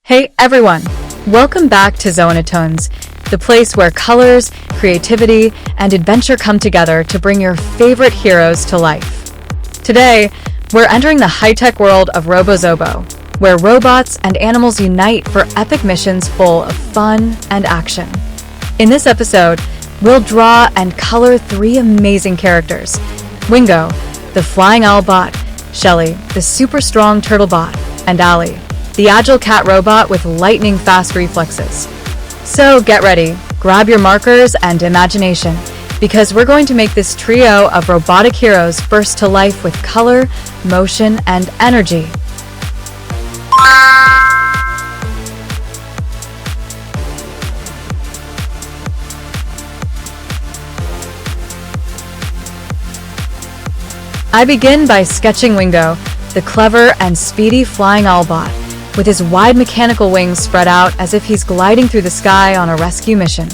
Hey everyone! Welcome back to Zoonitoons, the place where colors, creativity, and adventure come together to bring your favorite heroes to life. Today, we're entering the high-tech world of Robo Gobo, where robots and animals unite for epic missions full of fun and action. In this episode, we'll draw and color three amazing characters: Wingo, the flying owl bot; Shelly, the super strong turtle bot; and Allie, the agile cat robot with lightning-fast reflexes. So get ready, grab your markers and imagination, because we're going to make this trio of robotic heroes burst to life with color, motion, and energy. I begin by sketching Wingo, the clever and speedy flying owl bot, with his wide mechanical wings spread out as if he's gliding through the sky on a rescue mission.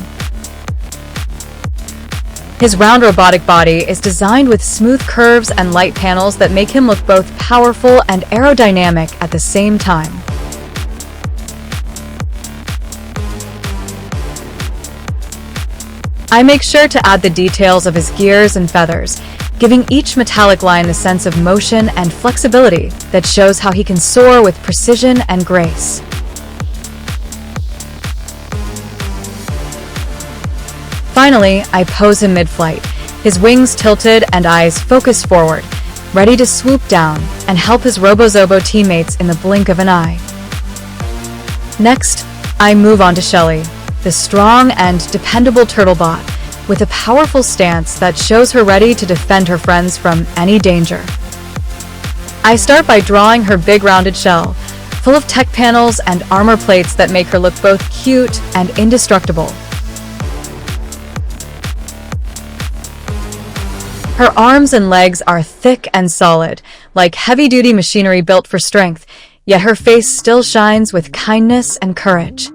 His round robotic body is designed with smooth curves and light panels that make him look both powerful and aerodynamic at the same time. I make sure to add the details of his gears and feathers, giving each metallic line the sense of motion and flexibility that shows how he can soar with precision and grace. Finally, I pose him mid-flight, his wings tilted and eyes focused forward, ready to swoop down and help his Robo Gobo teammates in the blink of an eye. Next, I move on to Shelly, the strong and dependable turtle bot, with a powerful stance that shows her ready to defend her friends from any danger. I start by drawing her big rounded shell, full of tech panels and armor plates that make her look both cute and indestructible. Her arms and legs are thick and solid, like heavy-duty machinery built for strength, yet her face still shines with kindness and courage.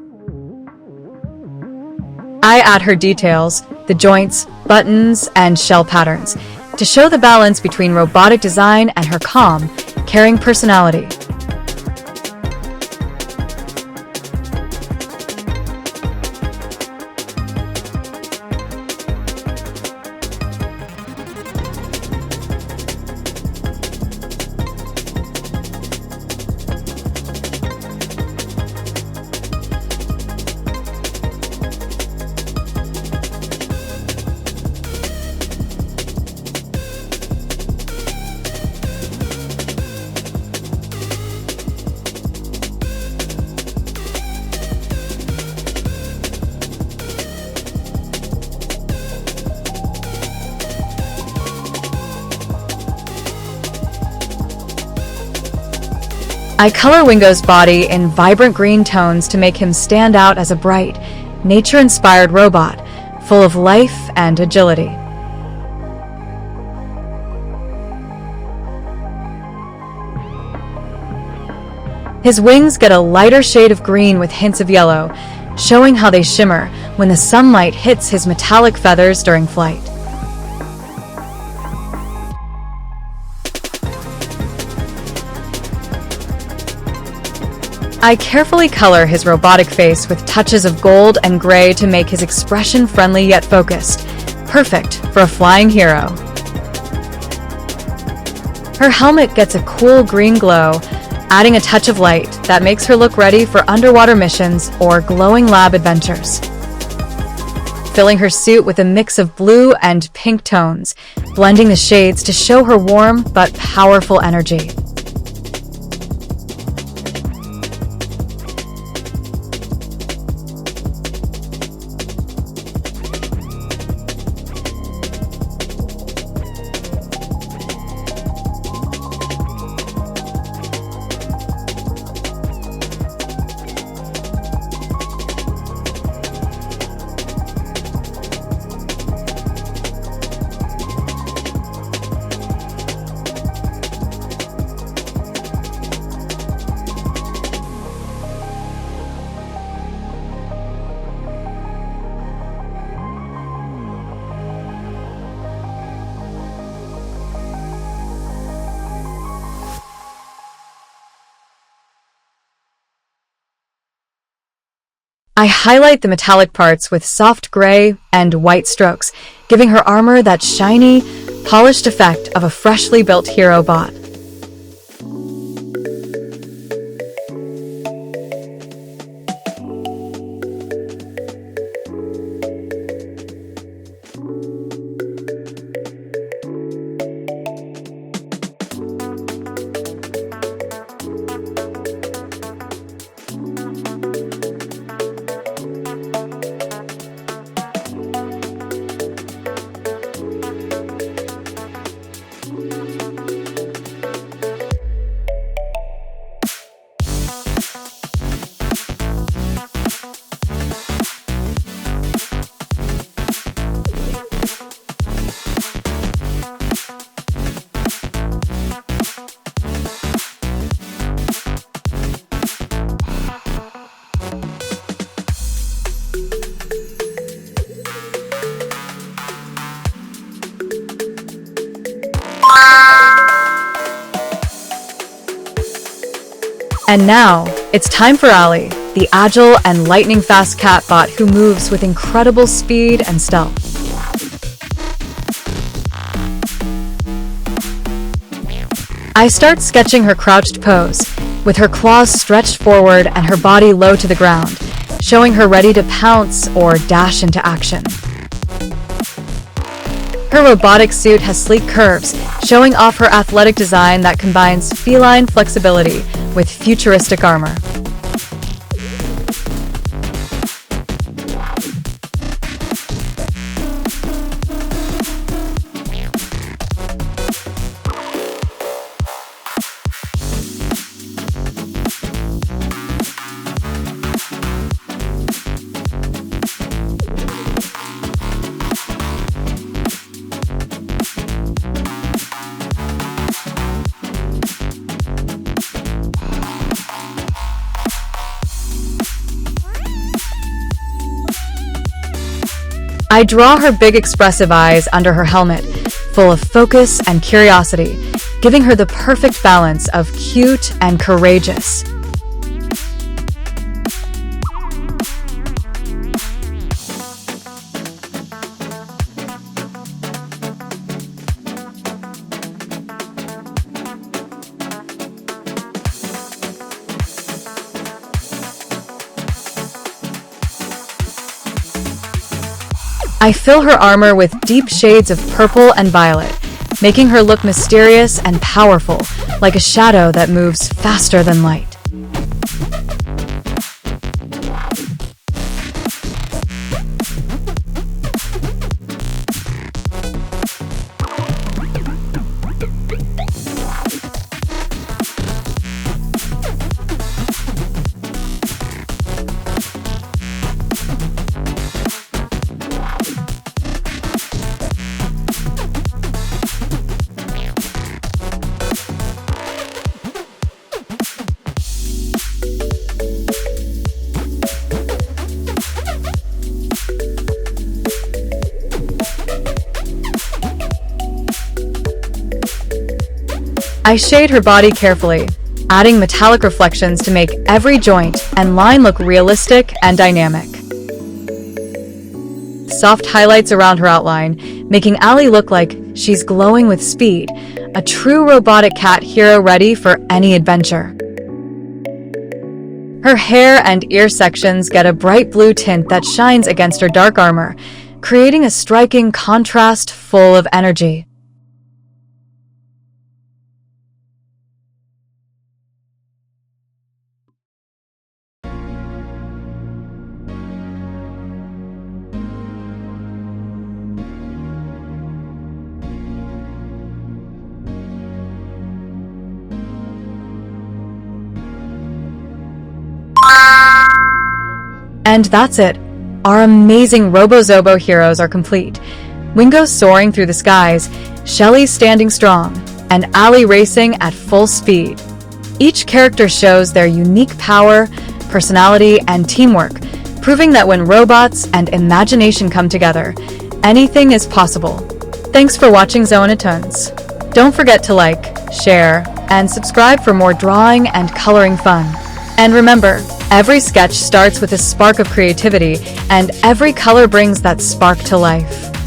I add her details, the joints, buttons, and shell patterns, to show the balance between robotic design and her calm, caring personality. I color Wingo's body in vibrant green tones to make him stand out as a bright, nature-inspired robot, full of life and agility. His wings get a lighter shade of green with hints of yellow, showing how they shimmer when the sunlight hits his metallic feathers during flight. I carefully color his robotic face with touches of gold and gray to make his expression friendly yet focused, perfect for a flying hero. Her helmet gets a cool green glow, adding a touch of light that makes her look ready for underwater missions or glowing lab adventures. Filling her suit with a mix of blue and pink tones, blending the shades to show her warm but powerful energy. I highlight the metallic parts with soft gray and white strokes, giving her armor that shiny, polished effect of a freshly built hero bot. And now, it's time for Allie, the agile and lightning-fast cat bot who moves with incredible speed and stealth. I start sketching her crouched pose, with her claws stretched forward and her body low to the ground, showing her ready to pounce or dash into action. Her robotic suit has sleek curves, showing off her athletic design that combines feline flexibility with futuristic armor. I draw her big expressive eyes under her helmet, full of focus and curiosity, giving her the perfect balance of cute and courageous. I fill her armor with deep shades of purple and violet, making her look mysterious and powerful, like a shadow that moves faster than light. I shade her body carefully, adding metallic reflections to make every joint and line look realistic and dynamic. Soft highlights around her outline, making Allie look like she's glowing with speed, a true robotic cat hero ready for any adventure. Her hair and ear sections get a bright blue tint that shines against her dark armor, creating a striking contrast full of energy. And that's it. Our amazing Robo Gobo heroes are complete. Wingo soaring through the skies, Shelly standing strong, and Allie racing at full speed. Each character shows their unique power, personality, and teamwork, proving that when robots and imagination come together, anything is possible. Thanks for watching Zoonitoons. Don't forget to like, share, and subscribe for more drawing and coloring fun. And remember, Every sketch starts with a spark of creativity, and every color brings that spark to life.